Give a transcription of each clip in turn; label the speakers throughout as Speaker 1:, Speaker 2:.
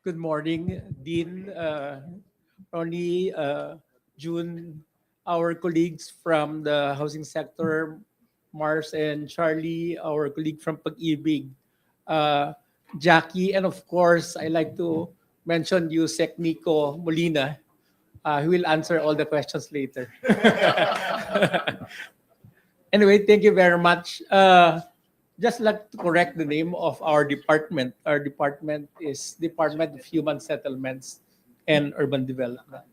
Speaker 1: Good morning, Dean, Ronnie, June, our colleagues from the housing sector, Mars and Charlie, our colleague from Pag-ibig, uh, Jackie, and of course, I like to mention you, Sec Nico Molina, who will answer all the questions later. Anyway, thank you very much. Just like to correct the name of our department. Our department is Department of Human Settlements and Urban Development.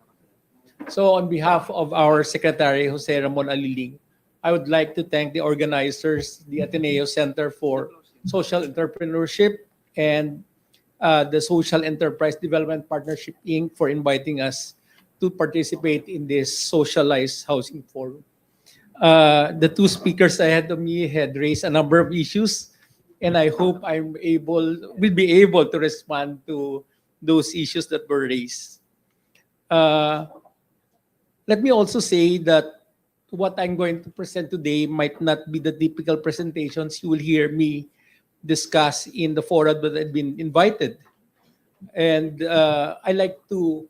Speaker 1: So on behalf of our Secretary, Jose Ramon Aliling, I would like to thank the organizers, the Ateneo Center for Social Entrepreneurship and the Social Enterprise Development Partnership, Inc., for inviting us to participate in this socialized housing forum. The two speakers ahead of me had raised a number of issues, and I hope will be able to respond to those issues that were raised. Uh, Let me also say that what I'm going to present today might not be the typical presentations you will hear me discuss in the forum that I've been invited. And I like to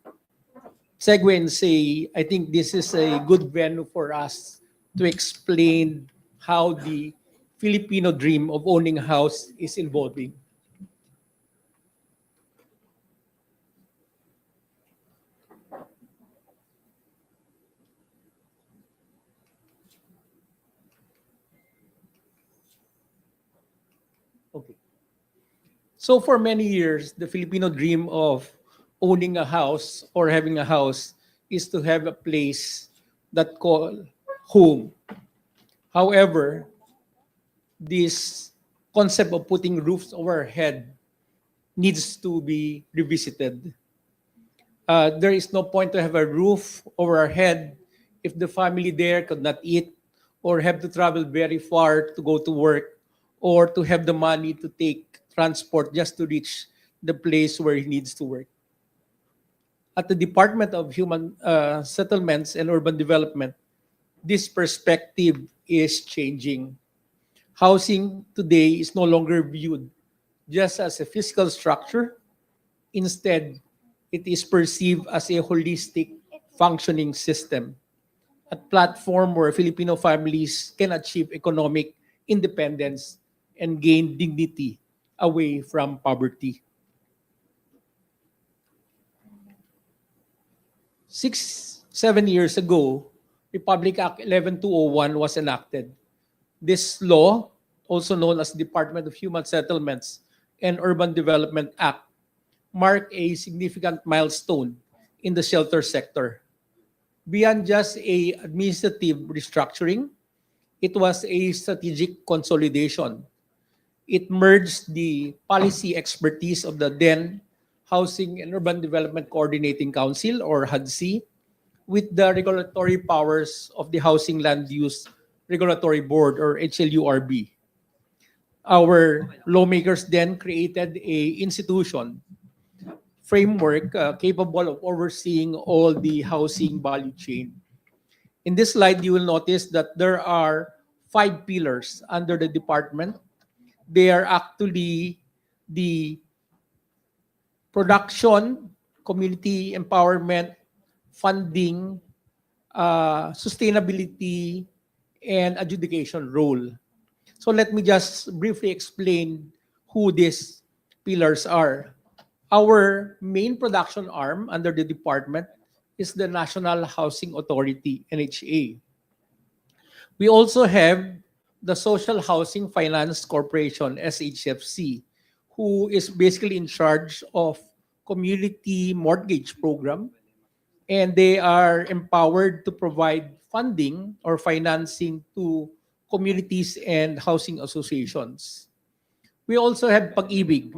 Speaker 1: segue and say, I think this is a good venue for us to explain how the Filipino dream of owning a house is evolving. Okay. So for many years, the Filipino dream of owning a house or having a house is to have a place that call home. However, this concept of putting roofs over our head needs to be revisited. There is no point to have a roof over our head if the family there could not eat or have to travel very far to go to work or to have the money to take transport just to reach the place where he needs to work. At the Department of Human Settlements and Urban Development, this perspective is changing. Housing today is no longer viewed just as a physical structure. Instead, it is perceived as a holistic functioning system, a platform where Filipino families can achieve economic independence and gain dignity away from poverty. 7 years ago, Republic Act 11201 was enacted. This law, also known as Department of Human Settlements and Urban Development Act, marked a significant milestone in the shelter sector. Beyond just a administrative restructuring, it was a strategic consolidation. It merged the policy expertise of the then Housing and Urban Development Coordinating Council, or HUDC, with the regulatory powers of the Housing Land Use Regulatory Board, or HLURB. Our lawmakers then created a institution framework capable of overseeing all the housing value chain. In this slide, you will notice that there are 5 pillars under the department. They are actually the production, community empowerment, funding, sustainability, and adjudication role. So let me just briefly explain who these pillars are. Our main production arm under the department is the National Housing Authority, NHA. We also have the Social Housing Finance Corporation, SHFC, who is basically in charge of community mortgage program, and they are empowered to provide funding or financing to communities and housing associations. We also have Pag-ibig,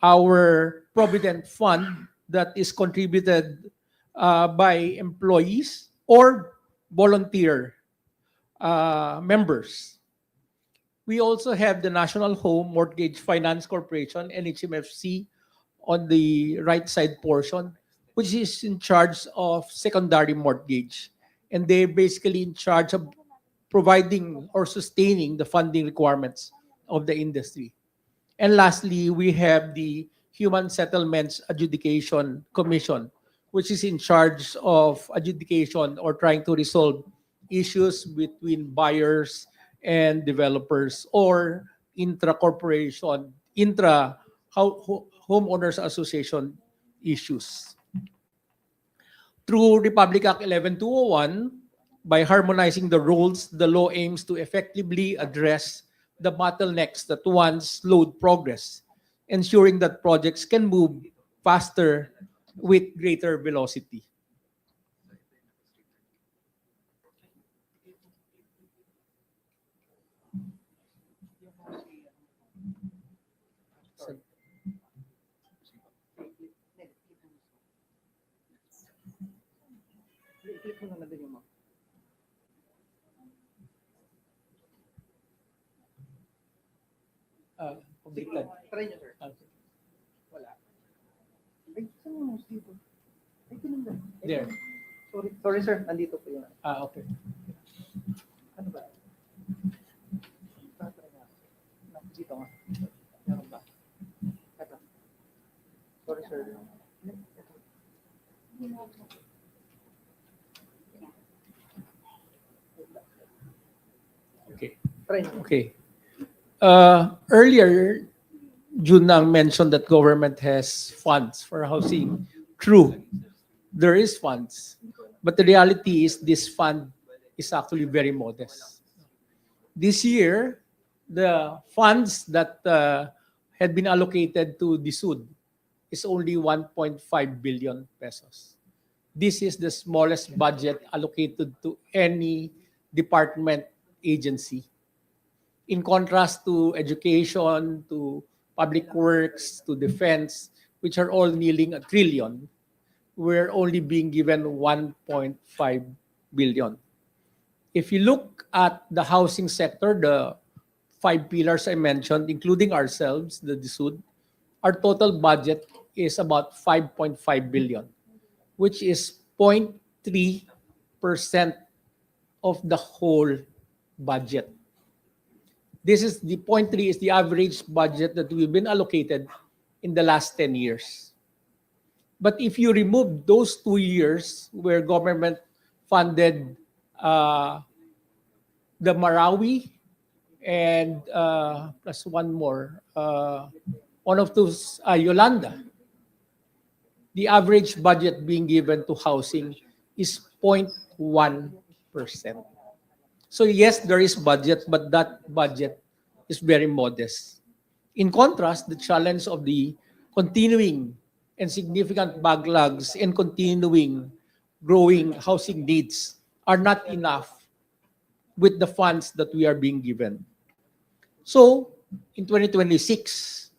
Speaker 1: our provident fund that is contributed by employees or volunteer members. We also have the National Home Mortgage Finance Corporation, NHMFC, on the right side portion, which is in charge of secondary mortgage. And they're basically in charge of providing or sustaining the funding requirements of the industry. And lastly, we have the Human Settlements Adjudication Commission, which is in charge of adjudication or trying to resolve issues between buyers and developers or intra-corporation, homeowners association issues. Through Republic Act 11201, by harmonizing the rules, the law aims to effectively address the bottlenecks that once slowed progress, ensuring that projects can move faster with greater velocity. Publicad.
Speaker 2: Try nyo, sir.
Speaker 1: Okay.
Speaker 2: Wala. Ay, saan yung mouse dito? Ay, ganun ba? Ay,
Speaker 1: There.
Speaker 2: Sorry, sir. Nandito po yun.
Speaker 1: Okay.
Speaker 2: Ano ba? Try nga. Dito nga. Meron ba? Ito. Sorry, sir.
Speaker 1: Okay.
Speaker 2: Try nyo.
Speaker 1: Okay. Earlier, Junang mentioned that government has funds for housing. True, there is funds, but the reality is this fund is actually very modest. This year, the funds that had been allocated to DSUD is only 1.5 billion pesos. This is the smallest budget allocated to any department agency. In contrast to education, to public works, to defense, which are all nearing a trillion, we're only being given 1.5 billion. If you look at the housing sector, the 5 pillars I mentioned, including ourselves, the DSUD, our total budget is about 5.5 billion, which is 0.3% of the whole budget. This is the 0.3 is the average budget that we've been allocated in the last 10 years. But if you remove those 2 years where government funded the Marawi and plus one more, one of those, Yolanda, the average budget being given to housing is 0.1%. So yes, there is budget, but that budget is very modest. In contrast, the challenge of the continuing and significant backlogs and continuing growing housing needs are not enough with the funds that we are being given. So, in 2026,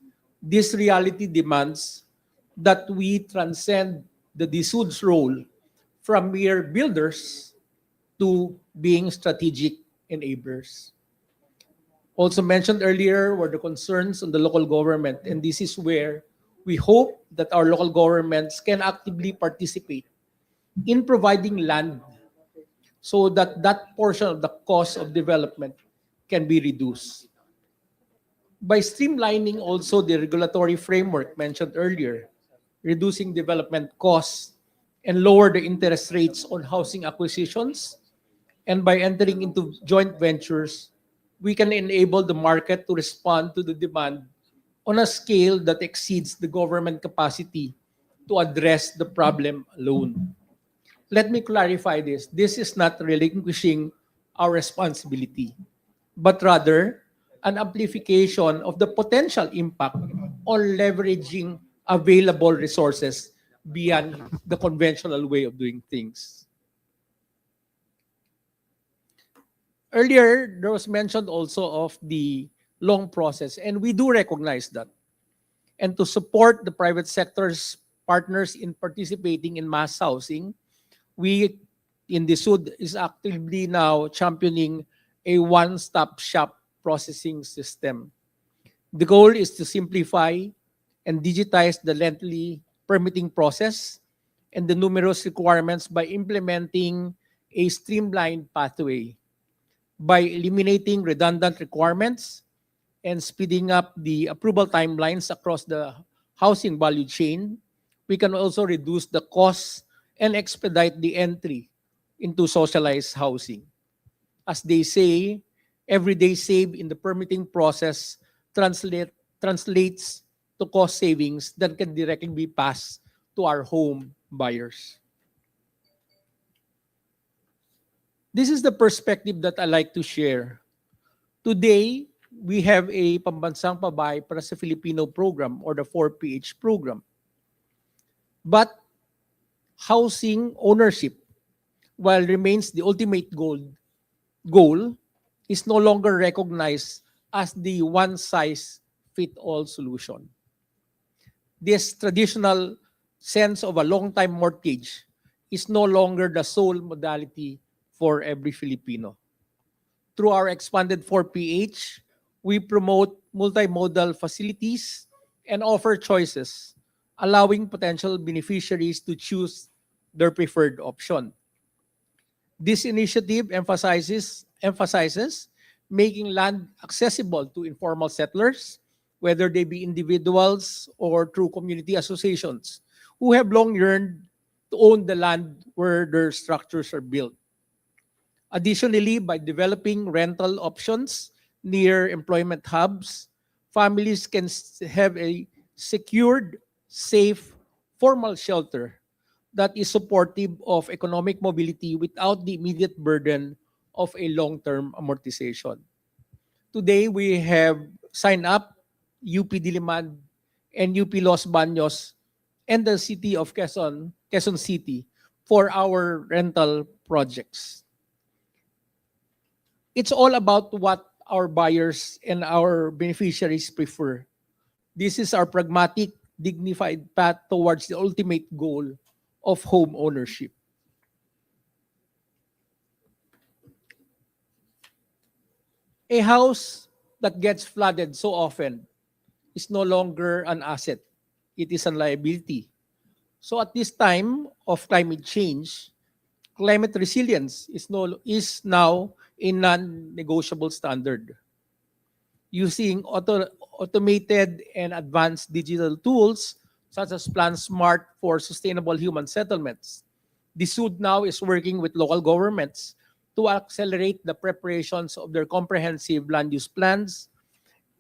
Speaker 1: this reality demands that we transcend the DSUD's role from mere builders to being strategic enablers. Also mentioned earlier were the concerns on the local government, and this is where we hope that our local governments can actively participate in providing land so that that portion of the cost of development can be reduced. By streamlining also the regulatory framework mentioned earlier, reducing development costs, and lower the interest rates on housing acquisitions, and by entering into joint ventures, we can enable the market to respond to the demand on a scale that exceeds the government capacity to address the problem alone. Let me clarify this. This is not relinquishing our responsibility, but rather an amplification of the potential impact on leveraging available resources beyond the conventional way of doing things. Earlier, there was mentioned also of the long process, and we do recognize that. And to support the private sector's partners in participating in mass housing, we in the SUD is actively now championing a one-stop shop processing system. The goal is to simplify and digitize the lengthy permitting process and the numerous requirements by implementing a streamlined pathway, by eliminating redundant requirements and speeding up the approval timelines across the housing value chain, we can also reduce the costs and expedite the entry into socialized housing. As they say, every day saved in the permitting process translates to cost savings that can directly be passed to our home buyers. This is the perspective that I like to share. Today, we have a Pambansang Pabahay para sa Filipino program or the 4PH program. But housing ownership, while remains the ultimate goal is no longer recognized as the one-size-fits-all solution. This traditional sense of a long-time mortgage is no longer the sole modality for every Filipino. Through our expanded 4PH, we promote multimodal facilities and offer choices, allowing potential beneficiaries to choose their preferred option. This initiative emphasizes making land accessible to informal settlers, whether they be individuals or through community associations who have long yearned to own the land where their structures are built. Additionally, by developing rental options near employment hubs, families can have a secured, safe, formal shelter that is supportive of economic mobility without the immediate burden of a long-term amortization. Today, we have signed up UP Diliman and UP Los Baños and the city of Quezon City for our rental projects. It's all about what our buyers and our beneficiaries prefer. This is our pragmatic, dignified path towards the ultimate goal of home ownership. A house that gets flooded so often is no longer an asset. It is a liability. So at this time of climate change, climate resilience is now a non-negotiable standard. Using automated and advanced digital tools such as Plan Smart for sustainable human settlements, the SUD now is working with local governments to accelerate the preparations of their comprehensive land use plans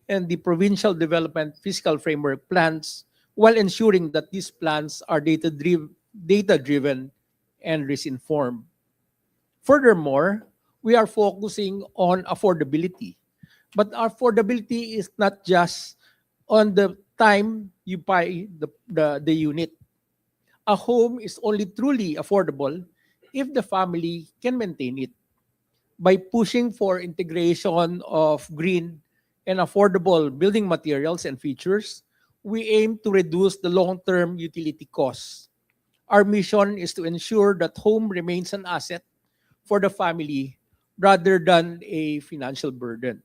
Speaker 1: and the provincial development fiscal framework plans, while ensuring that these plans are data-driven and risk-informed. Furthermore, we are focusing on affordability. But affordability is not just on the time you buy the unit. A home is only truly affordable if the family can maintain it. By pushing for integration of green and affordable building materials and features, we aim to reduce the long-term utility costs. Our mission is to ensure that home remains an asset for the family rather than a financial burden.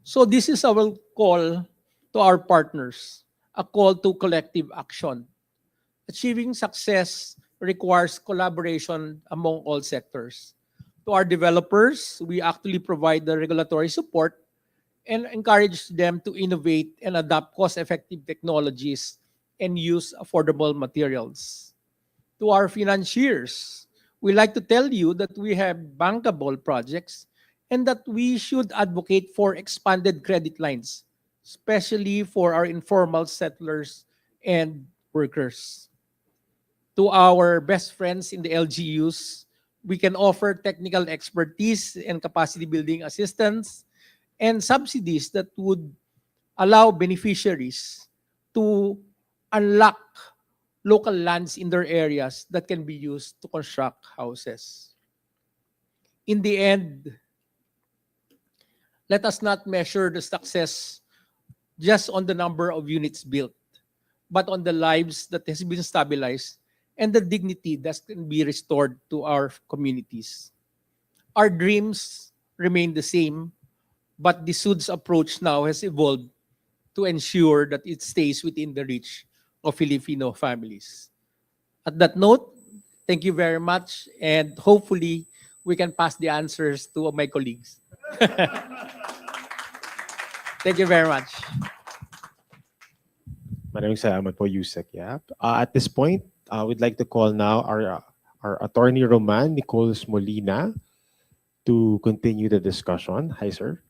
Speaker 1: So this is our call to our partners, a call to collective action. Achieving success requires collaboration among all sectors. To our developers, we actually provide the regulatory support and encourage them to innovate and adopt cost-effective technologies and use affordable materials. To our financiers, we like to tell you that we have bankable projects and that we should advocate for expanded credit lines, especially for our informal settlers and workers. To our best friends in the LGUs, we can offer technical expertise and capacity building assistance and subsidies that would allow beneficiaries to unlock local lands in their areas that can be used to construct houses. In the end, let us not measure the success just on the number of units built, but on the lives that has been stabilized and the dignity that can be restored to our communities. Our dreams remain the same, but the SUD's approach now has evolved to ensure that it stays within the reach of Filipino families. At that note, thank you very much, and hopefully we can pass the answers to my colleagues. Thank you very much.
Speaker 3: Maraming salamat po, Yusek Yap. At this point, we'd like to call now our attorney Roman Nicolas Molina to continue the discussion. Hi, sir.